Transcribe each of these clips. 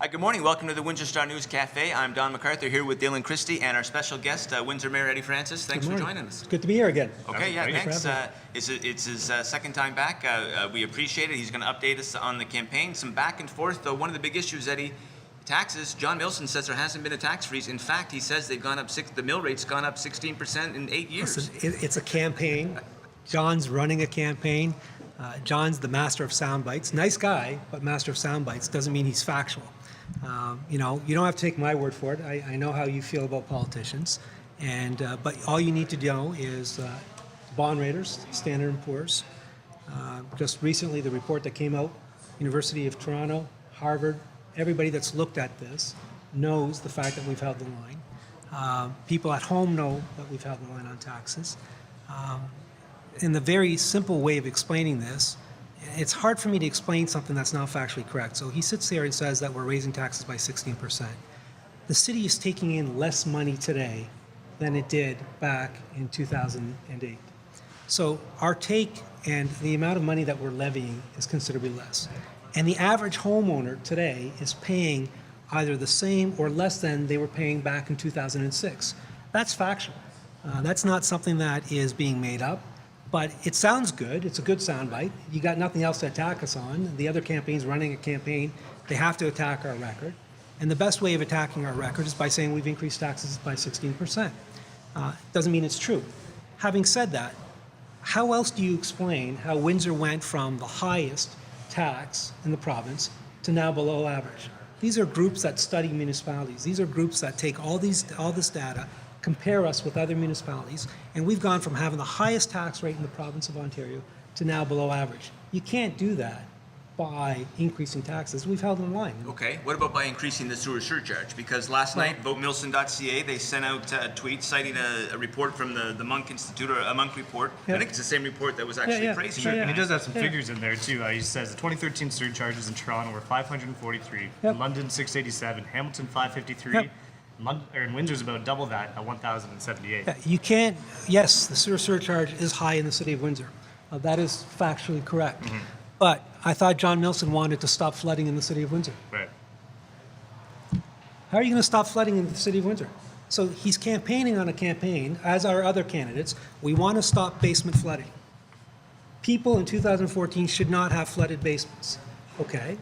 Hi, good morning. Welcome to the Windsor Star News Cafe. I'm Don McArthur here with Dylan Kristy and our special guest, Windsor Mayor Eddie Francis. Thanks for joining us. It's good to be here again. Okay, yeah, thanks. It's his second time back. We appreciate it. He's going to update us on the campaign. Some back and forth, though. One of the big issues, Eddie, taxes. John Milson says there hasn't been a tax freeze. In fact, he says they've gone up the mill rate's gone up 16% in 8 years. Listen, it's a campaign. John's running a campaign. John's the master of sound bites. Nice guy, but master of sound bites doesn't mean he's factual. You don't have to take my word for it. I know how you feel about politicians, but all you need to know is bond raters, Standard & Poor's. Just recently, the report that came out, University of Toronto, Harvard, everybody that's looked at this knows the fact that we've held the line. People at home know that we've held the line on taxes. In the very simple way of explaining this, it's hard for me to explain something that's not factually correct. So he sits there and says that we're raising taxes by 16%. The city is taking in less money today than it did back in 2008. So our take and the amount of money that we're levying is considerably less. And the average homeowner today is paying either the same or less than they were paying back in 2006. That's factual. That's not something that is being made up. But it sounds good. It's a good soundbite. You got nothing else to attack us on. The other campaign's running a campaign. They have to attack our record. And the best way of attacking our record is by saying we've increased taxes by 16%. Doesn't mean it's true. Having said that, how else do you explain how Windsor went from the highest tax in the province to now below average? These are groups that study municipalities. These are groups that take all this data, compare us with other municipalities, and we've gone from having the highest tax rate in the province of Ontario to now below average. You can't do that by increasing taxes. We've held in line. Okay, what about by increasing the sewer surcharge? Because last night, votemilson.ca, they sent out a tweet citing a report from the Munk Institute, or a Munk report. Yeah. I think it's the same report that was actually praising Sure, it. yeah. And he does have some figures in there too. He says the 2013 surcharges in Toronto were 543, Yep. London 687, Hamilton 553, Yep. and Windsor's about double that at 1,078. Yeah, you can't, yes, the sewer surcharge is high in the city of Windsor. That is factually correct. Mm-hmm. But I thought John Milson wanted to stop flooding in the city of Windsor. Right. How are you going to stop flooding in the city of Windsor? So he's campaigning on a campaign, as are other candidates. We want to stop basement flooding. People in 2014 should not have flooded basements. Okay.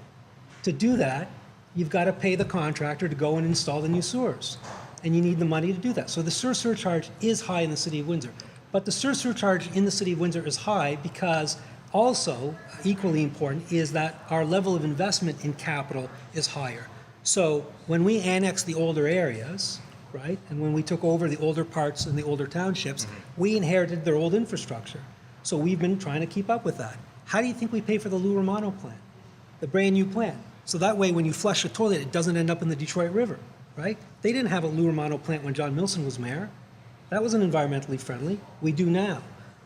To do that, you've got to pay the contractor to go and install the new sewers. And you need the money to do that. So the sewer surcharge is high in the city of Windsor. But the sewer surcharge in the city of Windsor is high because also, equally important, is that our level of investment in capital is higher. So when we annexed the older areas, right, and when we took over the older parts and the older townships, we inherited their old infrastructure. So we've been trying to keep up with that. How do you think we pay for the Lou Romano plant, the brand new plant? So that way, when you flush a toilet, it doesn't end up in the Detroit River, right? They didn't have a Lou Romano plant when John Milson was mayor. That wasn't environmentally friendly. We do now.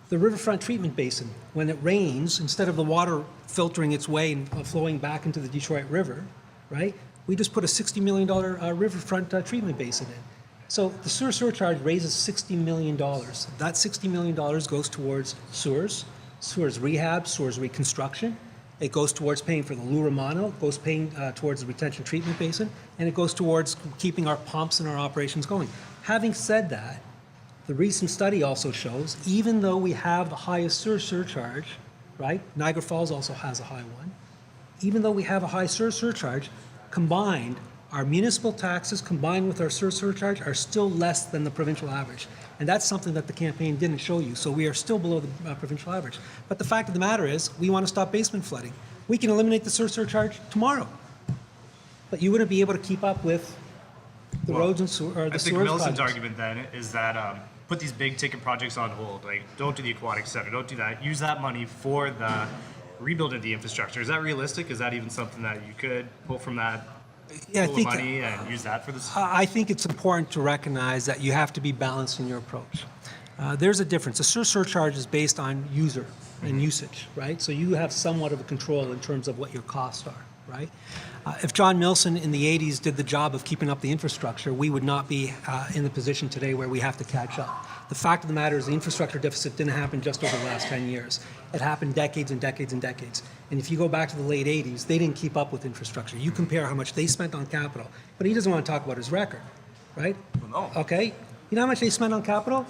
The riverfront treatment basin, when it rains, instead of the water filtering its way and flowing back into the Detroit River, right? We just put a $60 million riverfront treatment basin in. So the sewer surcharge raises $60 million. That $60 million goes towards sewers rehab, sewers reconstruction. It goes towards paying for the Lou Romano, it goes paying towards the retention treatment basin, and it goes towards keeping our pumps and our operations going. Having said that, the recent study also shows, even though we have the highest sewer surcharge, right? Niagara Falls also has a high one. Even though we have a high sewer surcharge, combined, our municipal taxes combined with our sewer surcharge are still less than the provincial average. And that's something that the campaign didn't show you. So we are still below the provincial average. But the fact of the matter is, we want to stop basement flooding. We can eliminate the sewer surcharge tomorrow. But you wouldn't be able to keep up with the roads and sewer, or the I think sewers Milson's projects. argument then is that put these big ticket projects on hold. Like, don't do the aquatic center, don't do that. Use that money for the rebuild of the infrastructure. Is that realistic? Is that even something that you could pull from that pool of money and use that for this? I think it's important to recognize that you have to be balanced in your approach. There's a difference. A sewer surcharge is based on user and usage, right? So you have somewhat of a control in terms of what your costs are, right? If John Milson in the 80s did the job of keeping up the infrastructure, we would not be in the position today where we have to catch up. The fact of the matter is the infrastructure deficit didn't happen just over the last 10 years. It happened decades and decades and decades. And if you go back to the late 80s, they didn't keep up with infrastructure. You compare how much they spent on capital, but he doesn't want to talk about his record, right? Well, no. Okay? You know how much they spent on capital?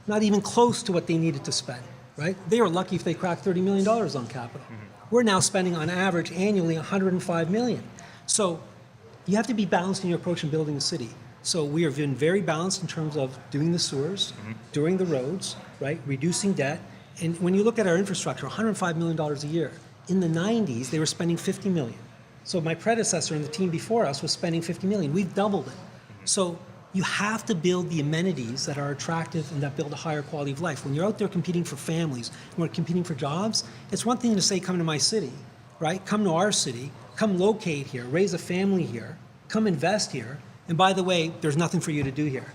Not even close to what they needed to spend, right? They were lucky if they cracked $30 million on capital. We're now spending on average annually $105 million. So you have to be balanced in your approach in building a city. So we have been very balanced in terms of doing the sewers, doing the roads, right? Reducing debt. And when you look at our infrastructure, $105 million a year. In the 90s, they were spending $50 million. So my predecessor and the team before us was spending $50 million. We've doubled it. So you have to build the amenities that are attractive and that build a higher quality of life. When you're out there competing for families, when we're competing for jobs, it's one thing to say, come to my city, right? Come to our city, come locate here, raise a family here, come invest here. And by the way, there's nothing for you to do here.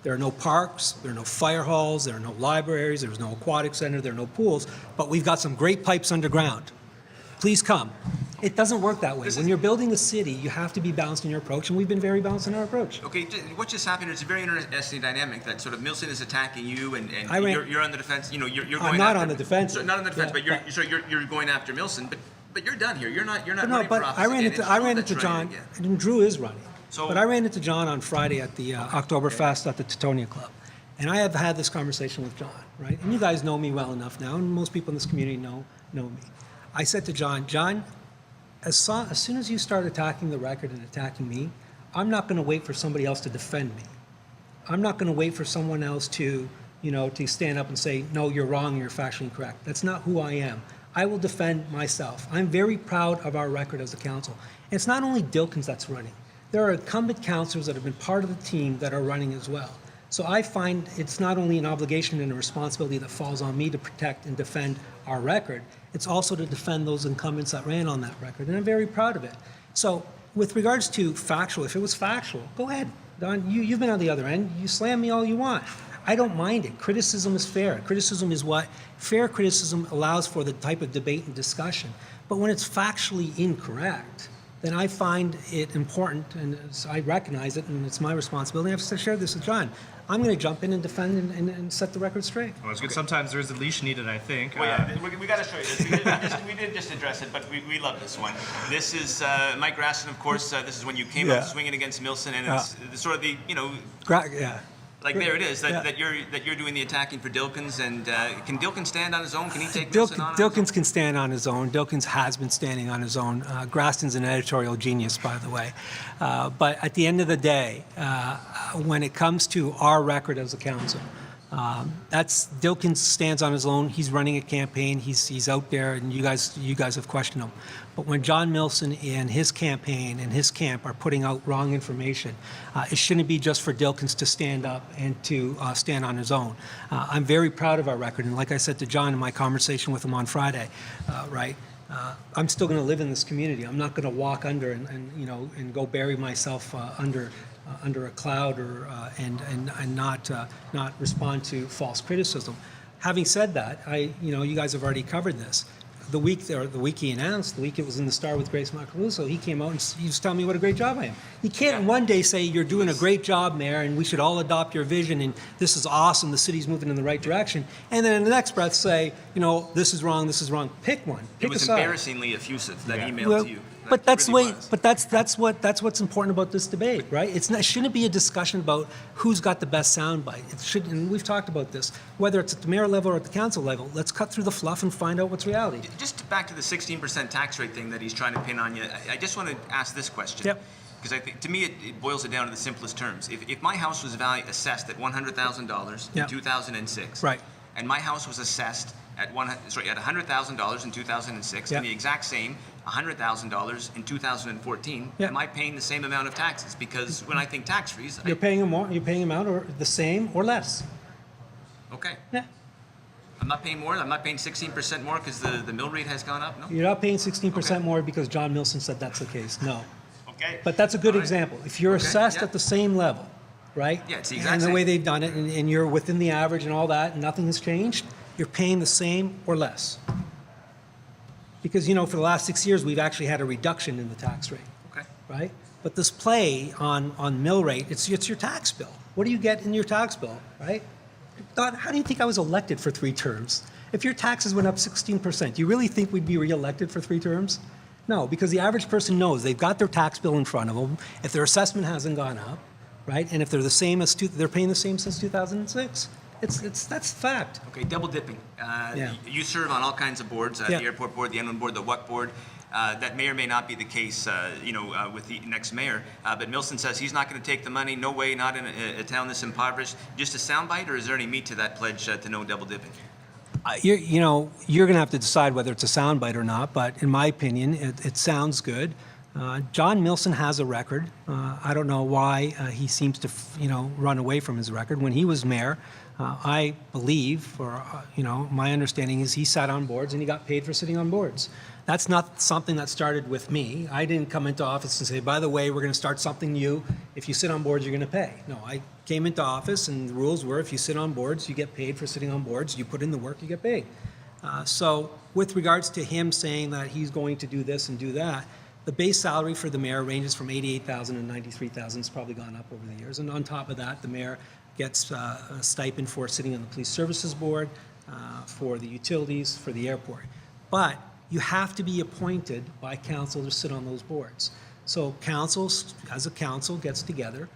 There are no parks, there are no fire halls, there are no libraries, there's no aquatic center, there are no pools, but we've got some great pipes underground. Please come. It doesn't work that way. When you're building a city, you have to be balanced in your approach, and we've been very balanced in our approach. Okay, what just happened is a very interesting dynamic that sort of Milson is attacking you, and I ran- you're on the defense. You know, you're going. I'm not after, on the defense. So not on the defense, Yeah, but you're going after Milson, but you're done here. You're not No, running but for office I ran again. into It's I Drew ran that's into running John, again. and Drew is running. So- But I ran into John on Friday at the Oktoberfest at the Teutonia Club, and I have had this conversation with John, right? And you guys know me well enough now, and most people in this community know me. I said to John, as soon as you start attacking the record and attacking me, I'm not going to wait for somebody else to defend me. I'm not going to wait for someone else to stand up and say, no, you're wrong, you're factually incorrect. That's not who I am. I will defend myself. I'm very proud of our record as a council. And it's not only Dilkins that's running. There are incumbent councillors that have been part of the team that are running as well. So I find it's not only an obligation and a responsibility that falls on me to protect and defend our record, it's also to defend those incumbents that ran on that record, and I'm very proud of it. So with regards to factual, if it was factual, go ahead, Don, you've been on the other end, you slam me all you want. I don't mind it. Criticism is fair. Criticism is what fair criticism allows for the type of debate and discussion. But when it's factually incorrect, then I find it important, and I recognize it, and it's my responsibility. I've shared this with John. I'm going to jump in and defend and set the record straight. Well, it's good. Sometimes there's a leash needed, I think. Well, yeah, we got to show you this. We did just address it, but we love this one. This is Mike Graston, of course. This is when you came out swinging against Milson, and it's sort of the like there it is that you're doing the attacking for Dilkins, and can Dilkins stand on his own? Can he take Milson on? Dilkins can stand on his own. Dilkins has been standing on his own. Graston's an editorial genius, by the way. But at the end of the day, when it comes to our record as a council, Dilkins stands on his own. He's running a campaign. He's out there, and you guys have questioned him. But when John Milson and his campaign and his camp are putting out wrong information, it shouldn't be just for Dilkins to stand up and to stand on his own. I'm very proud of our record, and like I said to John in my conversation with him on Friday, I'm still going to live in this community. I'm not going to walk under and go bury myself under a cloud and not respond to false criticism. Having said that, you guys have already covered this. The week he announced, the week it was in the Star with Grace Macaruso, he came out and he was telling me what a great job I am. You can't one day say you're doing a great job, Mayor, and we should all adopt your vision, and this is awesome, the city's moving in the right direction, and then in the next breath say, this is wrong, this is wrong. Pick one. Pick a side. It was embarrassingly effusive, that email to you. But that's the really way. was. But that's what's important about this debate, right? It shouldn't be a discussion about who's got the best soundbite. It should, and we've talked about this. Whether it's at the mayor level or at the council level, let's cut through the fluff and find out what's reality. Just back to the 16% tax rate thing that he's trying to pin on you. I just want to ask this question. Yep. Because I think, to me, it boils it down to the simplest terms. If my house was assessed at $100,000 in 2006, right, and my house was assessed at $100,000 in 2006, and the exact same $100,000 in 2014, am I paying the same amount of taxes? Because when I think tax freeze, you're paying them more. You're paying them out, or the same, or less. Okay. Yeah. I'm not paying more. I'm not paying 16% more because the mill rate has gone up. No. You're not paying 16% more because John Milson said that's the case. No. Okay. But that's a good example. If you're assessed at the same level, right? Yeah, it's the exact and the same. way they've done it, and you're within the average and all that, and nothing has changed, you're paying the same or less. Because, for the last 6 years, we've actually had a reduction in the tax rate. Okay. Right? But this play on mill rate, it's your tax bill. What do you get in your tax bill, right? Don, how do you think I was elected for 3 terms? If your taxes went up 16%, do you really think we'd be re-elected for 3 terms? No, because the average person knows they've got their tax bill in front of them. If their assessment hasn't gone up, right, and if they're the same as they're paying the same since 2006, that's fact. Okay, double dipping. Yeah. You serve on all kinds of boards, Yeah. the airport board, the N1 board, the WUC board. That may or may not be the case, with the next mayor. But Milson says he's not going to take the money. No way, not in a town this impoverished. Just a soundbite, or is there any meat to that pledge to no double dipping? You're going to have to decide whether it's a soundbite or not, but in my opinion, it sounds good. John Milson has a record. I don't know why he seems to, run away from his record. When he was mayor, I believe, or, my understanding is he sat on boards and he got paid for sitting on boards. That's not something that started with me. I didn't come into office and say, by the way, we're going to start something new. If you sit on boards, you're going to pay. No, I came into office and the rules were if you sit on boards, you get paid for sitting on boards. You put in the work, you get paid. So with regards to him saying that he's going to do this and do that, the base salary for the mayor ranges from $88,000 to $93,000. It's probably gone up over the years. And on top of that, the mayor gets a stipend for sitting on the police services board, for the utilities, for the airport. But you have to be appointed by council to sit on those boards. So council, as a council, gets together.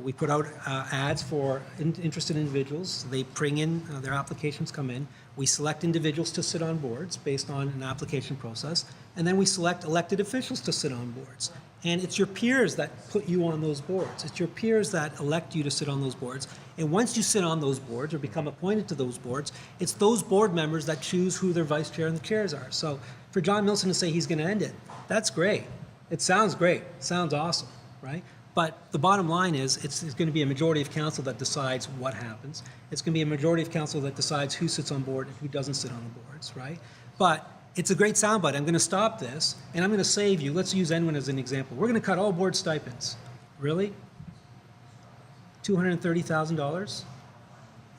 We put out ads for interested individuals. They bring in, their applications come in. We select individuals to sit on boards based on an application process. And then we select elected officials to sit on boards. And it's your peers that put you on those boards. It's your peers that elect you to sit on those boards. And once you sit on those boards or become appointed to those boards, it's those board members that choose who their vice chair and the chairs are. So for John Milson to say he's going to end it, that's great. It sounds great. It sounds awesome, right? But the bottom line is it's going to be a majority of council that decides what happens. It's going to be a majority of council that decides who sits on board and who doesn't sit on the boards, right? But it's a great soundbite. I'm going to stop this, and I'm going to save you. Let's use Enwin as an example. We're going to cut all board stipends. Really? $230,000?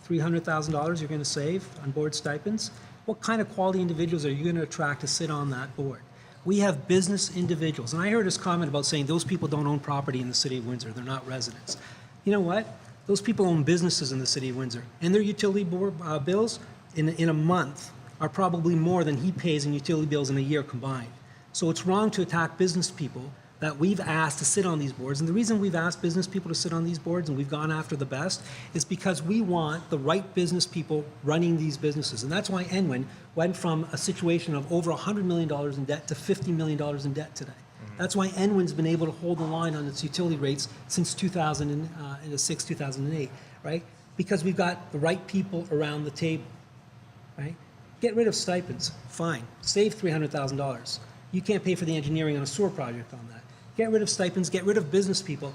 $300,000 you're going to save on board stipends? What kind of quality individuals are you going to attract to sit on that board? We have business individuals. And I heard his comment about saying those people don't own property in the city of Windsor. They're not residents. You know what? Those people own businesses in the city of Windsor. And their utility board, bills in a month are probably more than he pays in utility bills in a year combined. So it's wrong to attack business people that we've asked to sit on these boards. And the reason we've asked business people to sit on these boards and we've gone after the best is because we want the right business people running these businesses. And that's why Enwin went from a situation of over $100 million in debt to $50 million in debt today. That's why Enwin's been able to hold the line on its utility rates since 2006, 2008, right? Because we've got the right people around the table, right? Get rid of stipends, fine. Save $300,000. You can't pay for the engineering on a sewer project on that. Get rid of stipends, get rid of business people.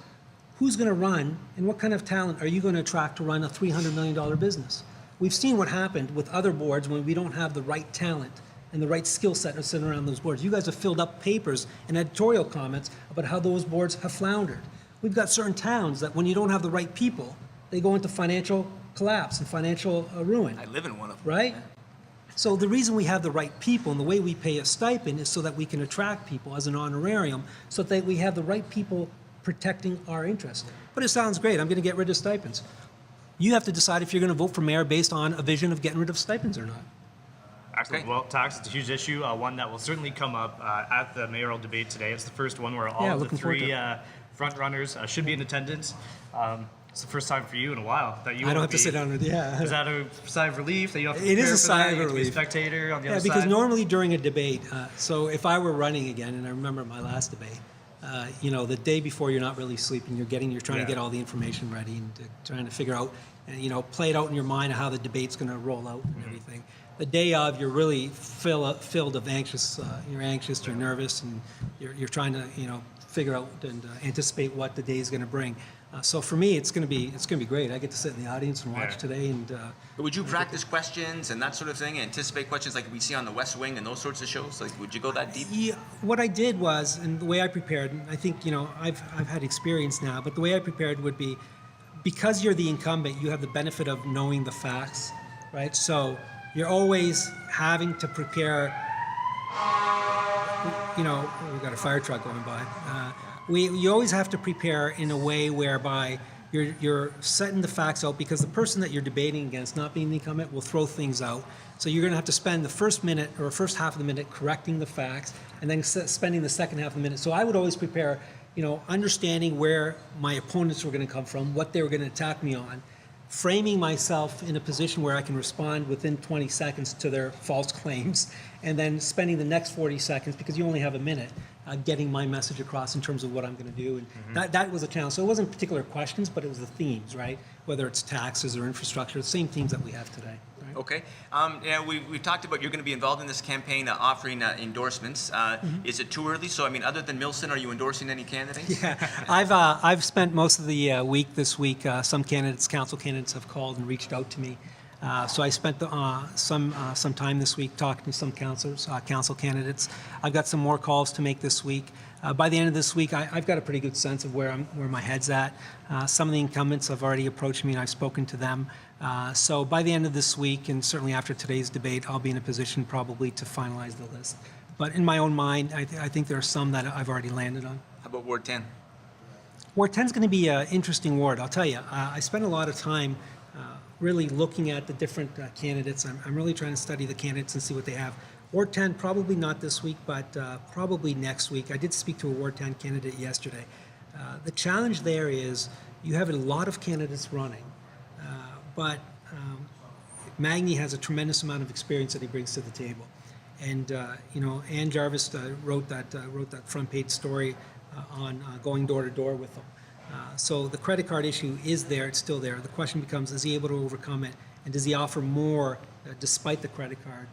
Who's going to run and what kind of talent are you going to attract to run a $300 million business? We've seen what happened with other boards when we don't have the right talent and the right skill set to sit around those boards. You guys have filled up papers and editorial comments about how those boards have floundered. We've got certain towns that when you don't have the right people, they go into financial collapse and financial ruin. I live in one of them. Right? So the reason we have the right people and the way we pay a stipend is so that we can attract people as an honorarium so that we have the right people protecting our interests. But it sounds great. I'm going to get rid of stipends. You have to decide if you're going to vote for mayor based on a vision of getting rid of stipends or not. Excellent. Okay. Well, tax is a huge issue, one that will certainly come up at the mayoral debate today. It's the first one where all Yeah, of the looking forward three to front runners should be in attendance. It's the first time for you in a while that you I don't won't have to be. sit down with, yeah. Is that a sigh of relief that you don't have to It is prepare a for sigh that? of You have to be a relief. spectator on the Yeah, other because side? normally during a debate, so if I were running again, and I remember my last debate, the day before you're not really sleeping, you're trying to get all the information ready and trying to figure out, and play it out in your mind how the debate's going to roll out and everything. The day of, you're really filled of anxious. You're anxious, you're nervous, and you're trying to figure out and anticipate what the day is going to bring. So for me, it's going to be great. I get to sit in the audience and watch today. And But would you practice questions and that sort of thing, anticipate questions like we see on the West Wing and those sorts of shows? Like, would you go that deep? yeah, what I did was, and the way I prepared, and I think I've had experience now, but the way I prepared would be, because you're the incumbent, you have the benefit of knowing the facts, right? So you're always having to prepare. We've got a fire truck going by. You always have to prepare in a way whereby you're setting the facts out, because the person that you're debating against, not being the incumbent, will throw things out. So you're going to have to spend the first minute or first half of the minute correcting the facts, and then spending the second half of the minute. So I would always prepare, understanding where my opponents were going to come from, what they were going to attack me on, framing myself in a position where I can respond within 20 seconds to their false claims, and then spending the next 40 seconds, because you only have a minute, getting my message across in terms of what I'm going to do. And that was a challenge. So it wasn't particular questions, but it was the themes, right? Whether it's taxes or infrastructure, the same themes that we have today. Right? Okay. We've talked about you're going to be involved in this campaign offering endorsements. Is it too early? So, other than Milson, are you endorsing any candidates? Yeah, I've spent most of the week this week. Some council candidates have called and reached out to me. So I spent some time this week talking to some council candidates. I've got some more calls to make this week. By the end of this week, I've got a pretty good sense of where my head's at. Some of the incumbents have already approached me, and I've spoken to them. So by the end of this week, and certainly after today's debate, I'll be in a position probably to finalize the list. But in my own mind, I think there are some that I've already landed on. How about Ward 10? Ward 10 is going to be an interesting ward, I'll tell you. I spent a lot of time really looking at the different candidates. I'm really trying to study the candidates and see what they have. Ward 10, probably not this week, but probably next week. I did speak to a Ward 10 candidate yesterday. The challenge there is you have a lot of candidates running, but Magny has a tremendous amount of experience that he brings to the table. And Ann Jarvis wrote that front page story on going door to door with them. So the credit card issue is there, it's still there. The question becomes, is he able to overcome it? And does he offer more despite the credit card?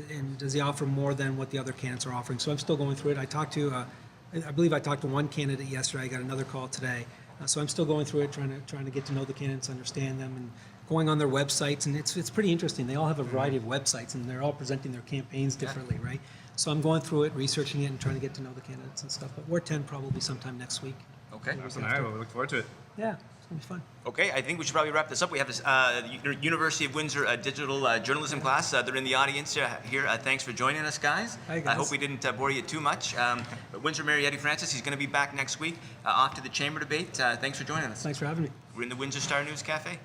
And does he offer more than what the other candidates are offering? So I'm still going through it. I believe I talked to one candidate yesterday. I got another call today. So I'm still going through it, trying to get to know the candidates, understand them, and going on their websites. And it's pretty interesting. They all have a variety of websites, and they're all presenting their campaigns differently, right? So I'm going through it, researching it, and trying to get to know the candidates and stuff. But Ward 10 probably sometime next week. Okay. Awesome. All right, well, we look forward to it. Yeah, it's going to be fun. Okay, I think we should probably wrap this up. We have this University of Windsor digital journalism class. They're in the audience here. Thanks for joining us, guys. Hi, guys. I hope we didn't bore you too much. But Windsor Mayor Eddie Francis, he's going to be back next week. Off to the chamber debate. Thanks for joining us. Thanks for having me. We're in the Windsor Star News Cafe.